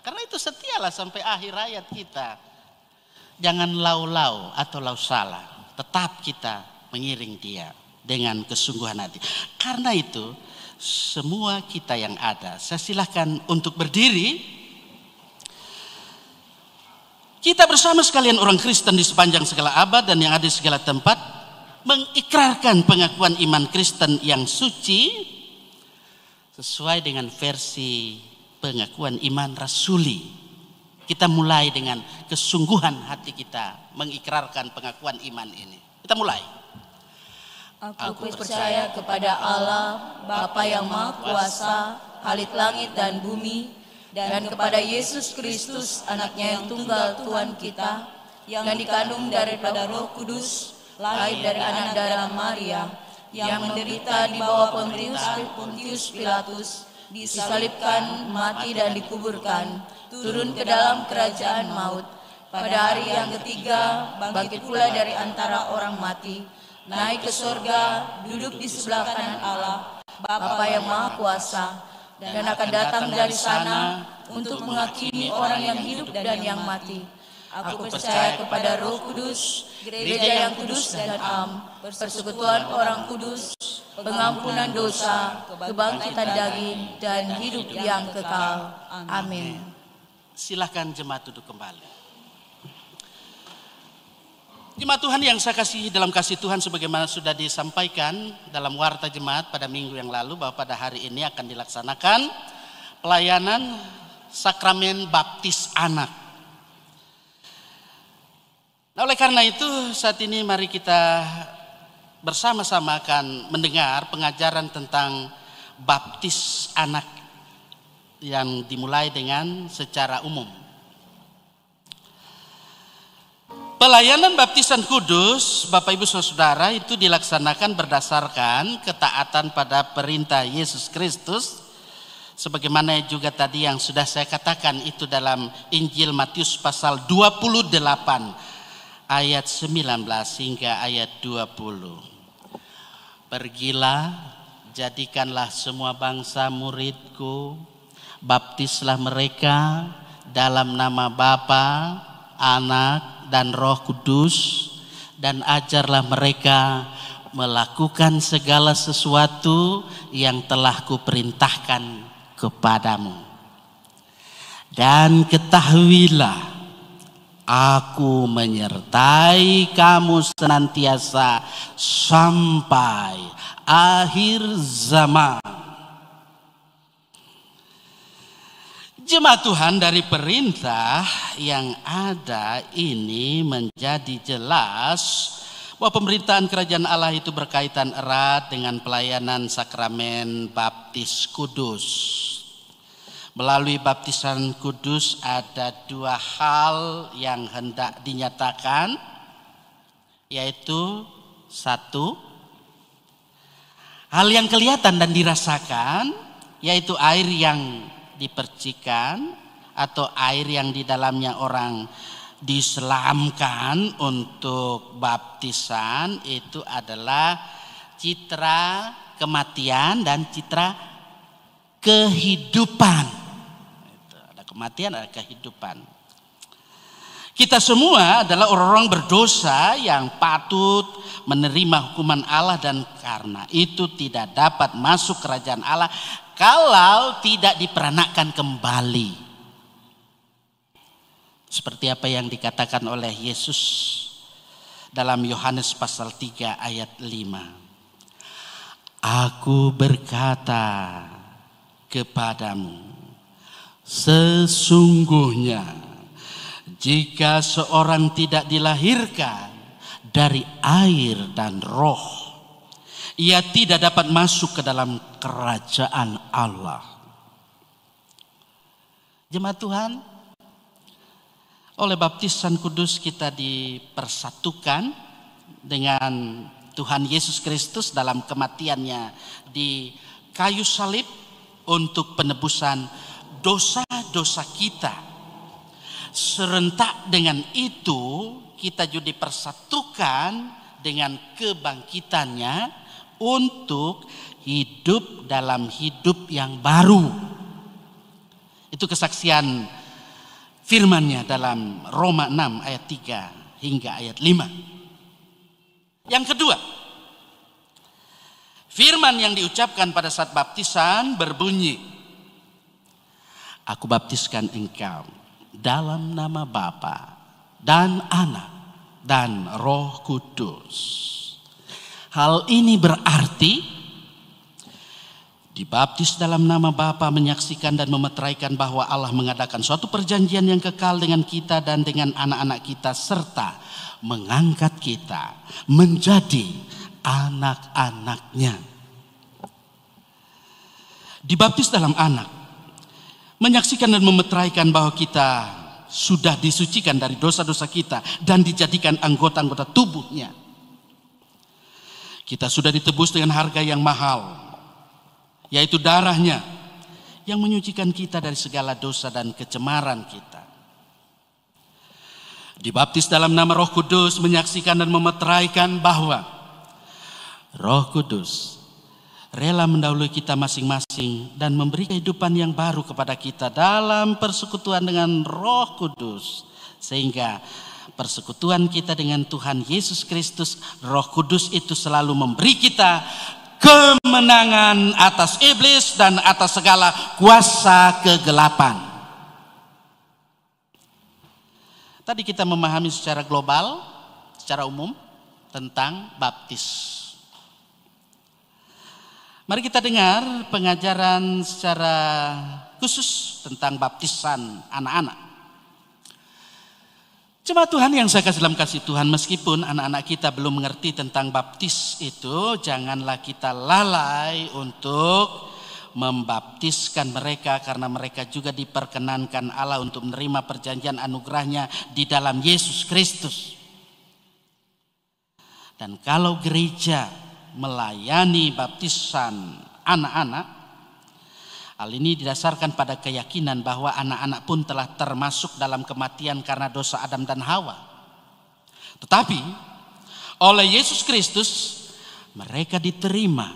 Karena itu setialah sampai akhir hayat kita. Jangan lau-lau atau lau salah. Tetap kita mengiring dia dengan kesungguhan hati. Karena itu semua kita yang ada, saya silakan untuk berdiri. Kita bersama sekalian orang Kristen di sepanjang segala abad dan yang ada di segala tempat mengikrarkan pengakuan iman Kristen yang suci sesuai dengan versi pengakuan iman rasuli. Kita mulai dengan kesungguhan hati kita mengikrarkan pengakuan iman ini. Kita mulai. Aku percaya kepada Allah, Bapa yang Maha Kuasa, Khalik langit dan bumi, dan kepada Yesus Kristus, anaknya yang tunggal Tuhan kita, yang dikandung daripada Roh Kudus, lahir dari anak darah Maria, yang menderita di bawah Pontius Pilatus, disalibkan, mati dan dikuburkan, turun ke dalam kerajaan maut. Pada hari yang ketiga, bangkit pula dari antara orang mati, naik ke sorga, duduk di sebelah kanan Allah, Bapa yang Maha Kuasa, dan akan datang dari sana untuk menghakimi orang yang hidup dan yang mati. Aku percaya kepada Roh Kudus, gereja yang kudus dan am, persekutuan orang kudus, pengampunan dosa, kebangkitan daging, dan hidup yang kekal. Amin. Silakan jemaat duduk kembali. Jemaat Tuhan yang saya kasihi dalam kasih Tuhan, sebagaimana sudah disampaikan dalam warta jemaat pada minggu yang lalu, bahwa pada hari ini akan dilaksanakan pelayanan sakramen baptis anak. Nah, oleh karena itu saat ini mari kita bersama-sama akan mendengar pengajaran tentang baptis anak yang dimulai dengan secara umum. Pelayanan baptisan kudus, Bapak Ibu Saudara, itu dilaksanakan berdasarkan ketaatan pada perintah Yesus Kristus, sebagaimana juga tadi yang sudah saya katakan itu dalam Injil Matius pasal 28 ayat 19 hingga ayat 20. Pergilah, jadikanlah semua bangsa muridku, baptislah mereka dalam nama Bapa, Anak, dan Roh Kudus, dan ajarlah mereka melakukan segala sesuatu yang telah kuperintahkan kepadamu. Dan ketahuilah, aku menyertai kamu senantiasa sampai akhir zaman. Jemaat Tuhan, dari perintah yang ada ini menjadi jelas bahwa pemerintahan kerajaan Allah itu berkaitan erat dengan pelayanan sakramen baptis kudus. Melalui baptisan kudus ada dua hal yang hendak dinyatakan, yaitu satu, hal yang kelihatan dan dirasakan, yaitu air yang dipercikan atau air yang di dalamnya orang diselamkan untuk baptisan, itu adalah citra kematian dan citra kehidupan. Ada kematian, ada kehidupan. Kita semua adalah orang-orang berdosa yang patut menerima hukuman Allah, dan karena itu tidak dapat masuk kerajaan Allah kalau tidak diperanakkan kembali. Seperti apa yang dikatakan oleh Yesus dalam Yohanes pasal 3 ayat 5. Aku berkata kepadamu, sesungguhnya jika seorang tidak dilahirkan dari air dan roh, ia tidak dapat masuk ke dalam kerajaan Allah. Jemaat Tuhan, oleh baptisan kudus kita dipersatukan dengan Tuhan Yesus Kristus dalam kematiannya di kayu salib untuk penebusan dosa-dosa kita. Serentak dengan itu kita juga dipersatukan dengan kebangkitannya untuk hidup dalam hidup yang baru. Itu kesaksian firman-Nya dalam Roma 6 ayat 3 hingga ayat 5. Yang kedua, firman yang diucapkan pada saat baptisan berbunyi, aku baptiskan engkau dalam nama Bapa dan Anak dan Roh Kudus. Hal ini berarti dibaptis dalam nama Bapa menyaksikan dan memeteraikan bahwa Allah mengadakan suatu perjanjian yang kekal dengan kita dan dengan anak-anak kita, serta mengangkat kita menjadi anak-anaknya. Dibaptis dalam anak menyaksikan dan memeteraikan bahwa kita sudah disucikan dari dosa-dosa kita dan dijadikan anggota-anggota tubuhnya. Kita sudah ditebus dengan harga yang mahal, yaitu darahnya yang menyucikan kita dari segala dosa dan kecemaran kita. Dibaptis dalam nama Roh Kudus menyaksikan dan memeteraikan bahwa Roh Kudus rela mendahului kita masing-masing dan memberi kehidupan yang baru kepada kita dalam persekutuan dengan Roh Kudus, sehingga persekutuan kita dengan Tuhan Yesus Kristus, Roh Kudus itu selalu memberi kita kemenangan atas iblis dan atas segala kuasa kegelapan. Tadi kita memahami secara global, secara umum tentang baptis. Mari kita dengar pengajaran secara khusus tentang baptisan anak-anak. Jemaat Tuhan yang saya kasih dalam kasih Tuhan, meskipun anak-anak kita belum mengerti tentang baptis itu, janganlah kita lalai untuk membaptiskan mereka, karena mereka juga diperkenankan Allah untuk menerima perjanjian anugerahnya di dalam Yesus Kristus. Dan kalau gereja melayani baptisan anak-anak, hal ini didasarkan pada keyakinan bahwa anak-anak pun telah termasuk dalam kematian karena dosa Adam dan Hawa. Tetapi oleh Yesus Kristus mereka diterima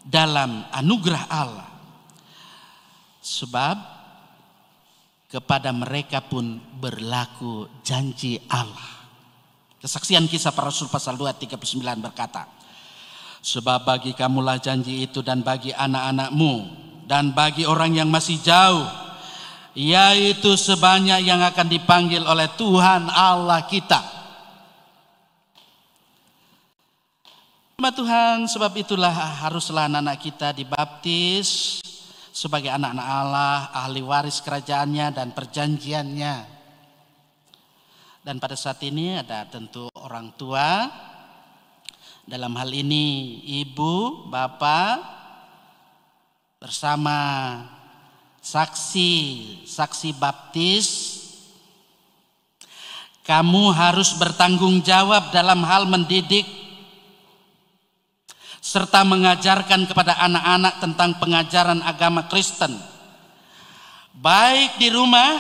dalam anugerah Allah, sebab kepada mereka pun berlaku janji Allah. Kesaksian Kisah Para Rasul pasal 2 ayat 39 berkata, sebab bagi kamulah janji itu dan bagi anak-anakmu dan bagi orang yang masih jauh, yaitu sebanyak yang akan dipanggil oleh Tuhan Allah kita. Tuhan, sebab itulah haruslah anak-anak kita dibaptis sebagai anak-anak Allah, ahli waris kerajaannya dan perjanjiannya. Dan pada saat ini ada tentu orang tua, dalam hal ini ibu, bapak, bersama saksi baptis. Kamu harus bertanggung jawab dalam hal mendidik serta mengajarkan kepada anak-anak tentang pengajaran agama Kristen, baik di rumah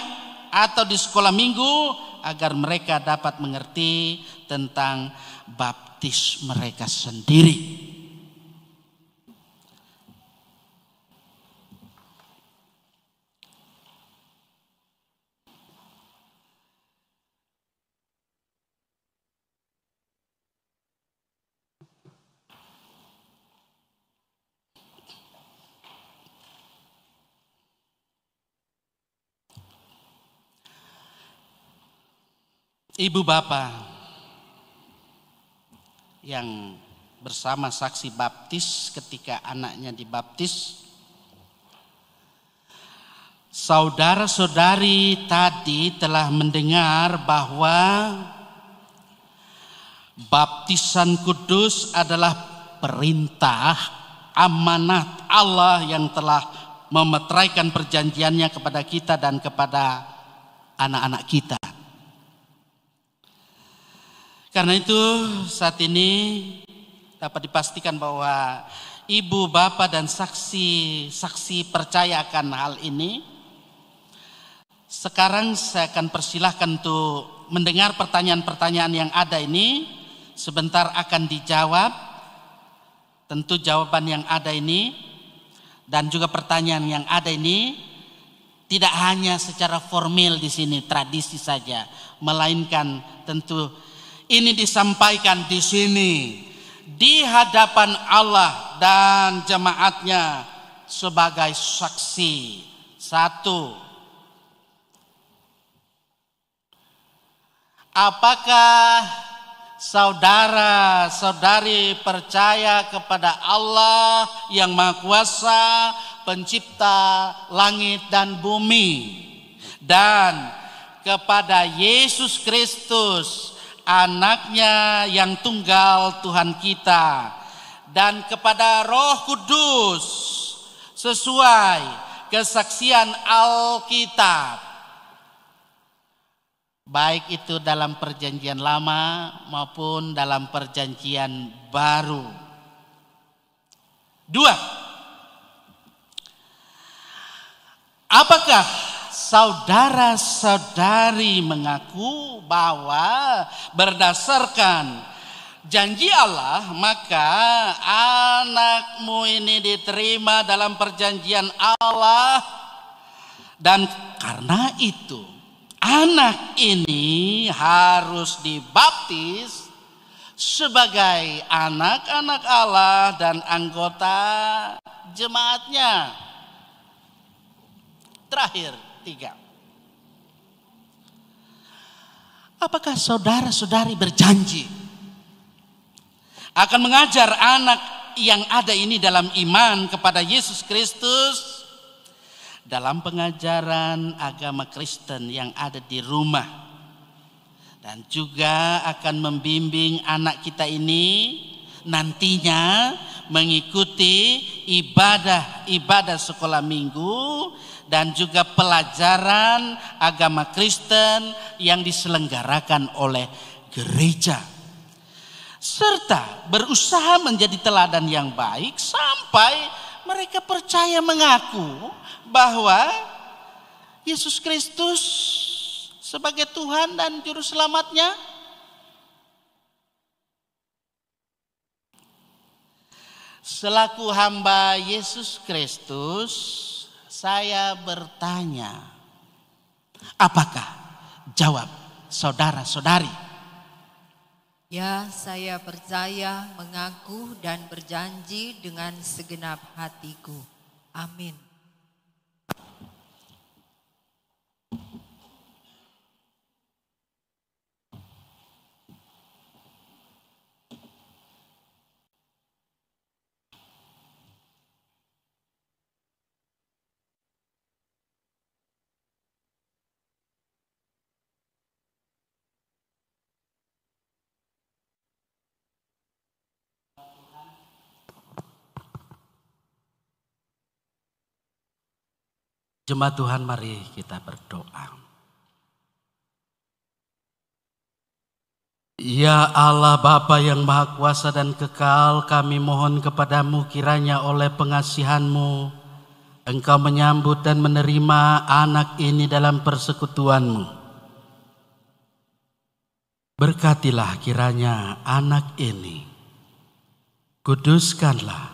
atau di sekolah minggu, agar mereka dapat mengerti tentang baptis mereka sendiri. Ibu bapak yang bersama saksi baptis ketika anaknya dibaptis, saudara-saudari tadi telah mendengar bahwa baptisan kudus adalah perintah amanat Allah yang telah memeteraikan perjanjiannya kepada kita dan kepada anak-anak kita. Karena itu saat ini dapat dipastikan bahwa ibu, bapak dan saksi percaya akan hal ini. Sekarang saya akan persilahkan untuk mendengar pertanyaan-pertanyaan yang ada ini. Sebentar akan dijawab. Tentu jawaban yang ada ini dan juga pertanyaan yang ada ini Tidak hanya secara formal di sini tradisi saja, melainkan tentu ini disampaikan di sini di hadapan Allah dan jemaatnya sebagai saksi. Satu, apakah saudara-saudari percaya kepada Allah yang Maha Kuasa, Pencipta langit dan bumi, dan kepada Yesus Kristus, anaknya yang tunggal Tuhan kita, dan kepada Roh Kudus sesuai kesaksian Alkitab, baik itu dalam perjanjian lama maupun dalam perjanjian baru. Dua, apakah saudara-saudari mengaku bahwa berdasarkan janji Allah maka anakmu ini diterima dalam perjanjian Allah, dan karena itu anak ini harus dibaptis sebagai anak-anak Allah dan anggota jemaatnya? Terakhir, tiga. Apakah saudara-saudari berjanji akan mengajar anak yang ada ini dalam iman kepada Yesus Kristus dalam pengajaran agama Kristen yang ada di rumah, dan juga akan membimbing anak kita ini nantinya mengikuti ibadah sekolah minggu dan juga pelajaran agama Kristen yang diselenggarakan oleh gereja, serta berusaha menjadi teladan yang baik sampai mereka percaya mengaku bahwa Yesus Kristus sebagai Tuhan dan Juru Selamatnya? Selaku hamba Yesus Kristus, saya bertanya, apakah jawab saudara-saudari? Ya, saya percaya, mengaku dan berjanji dengan segenap hatiku. Amin. Jemaat Tuhan, mari kita berdoa. Ya Allah Bapa yang Maha Kuasa dan Kekal, kami mohon kepadamu kiranya oleh pengasihan-Mu Engkau menyambut dan menerima anak ini dalam persekutuan-Mu. Berkatilah kiranya anak ini, kuduskanlah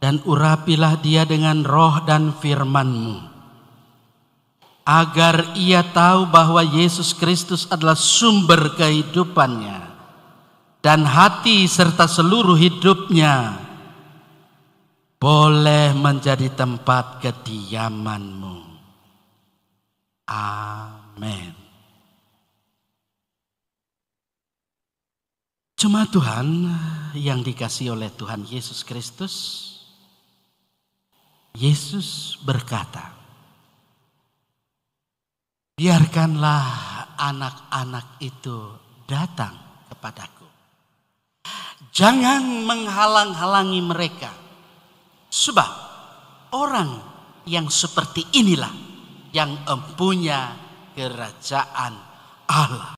dan urapilah dia dengan roh dan firman-Mu, agar ia tahu bahwa Yesus Kristus adalah sumber kehidupannya, dan hati serta seluruh hidupnya boleh menjadi tempat kediaman-Mu. Amin. Jemaat Tuhan yang dikasihi oleh Tuhan Yesus Kristus, Yesus berkata, biarkanlah anak-anak itu datang kepadaku. Jangan menghalang-halangi mereka, sebab orang yang seperti inilah yang empunya kerajaan Allah.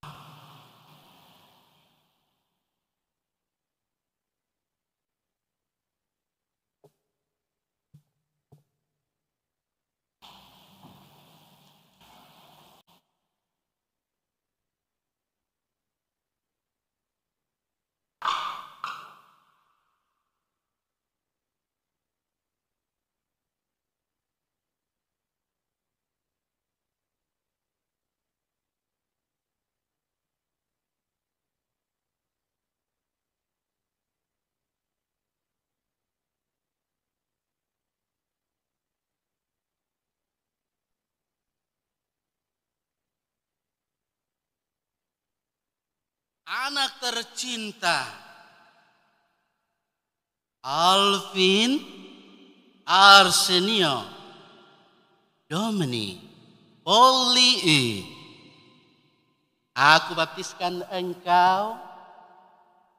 anak tercinta Alvin Arsenio Domini Polii. Aku baptiskan engkau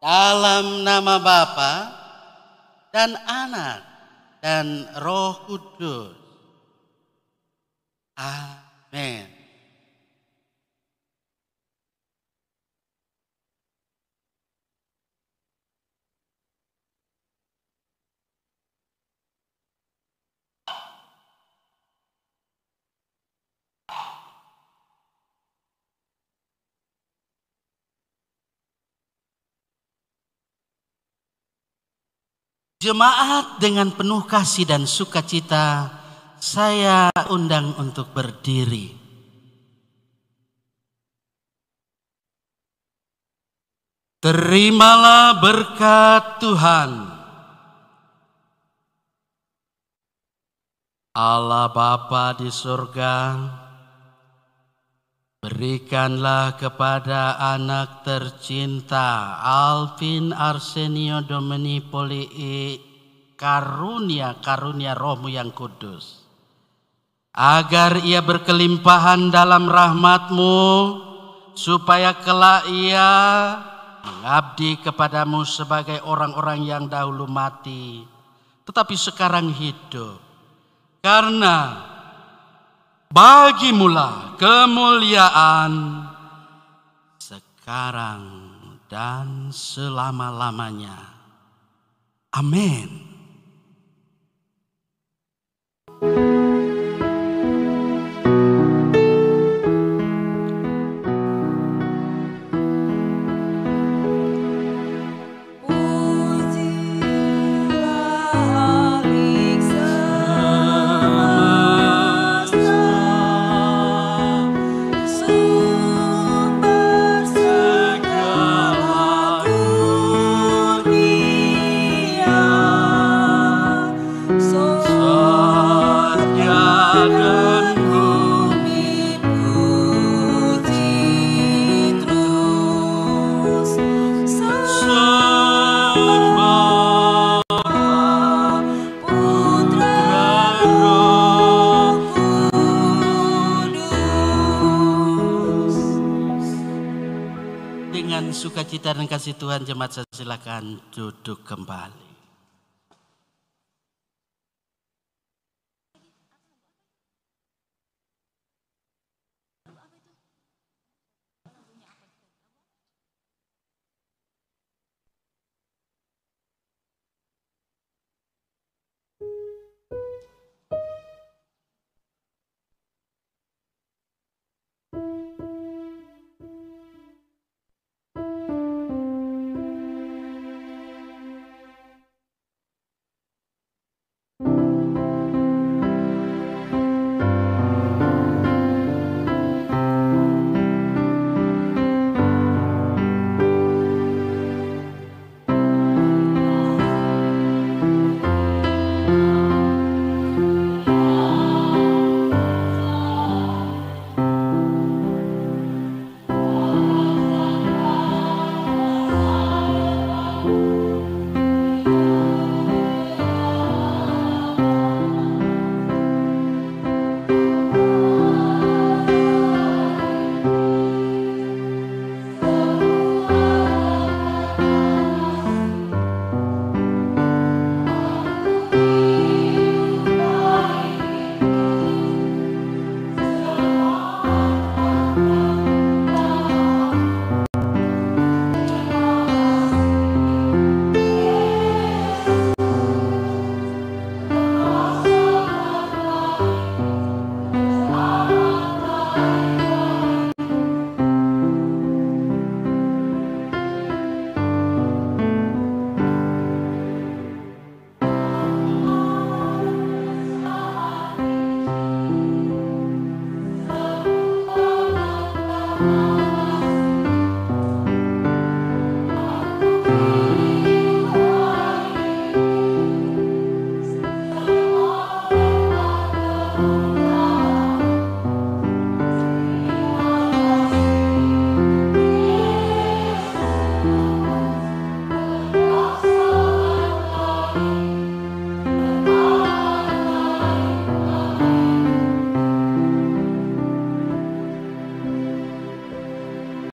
dalam nama Bapa dan Anak dan Roh Kudus. Amin. Jemaat dengan penuh kasih dan sukacita, saya undang untuk berdiri. Terimalah berkat Tuhan. Allah Bapa di surga, berikanlah kepada anak tercinta Alvin Arsenio Domini Polii karunia Roh-Mu yang kudus, agar ia berkelimpahan dalam rahmat-Mu, supaya kelak ia mengabdi kepadamu sebagai orang-orang yang dahulu mati, tetapi sekarang hidup. Karena bagimulah kemuliaan sekarang dan selama-lamanya. Amin. Dengan sukacita dan kasih Tuhan, jemaat silakan duduk kembali.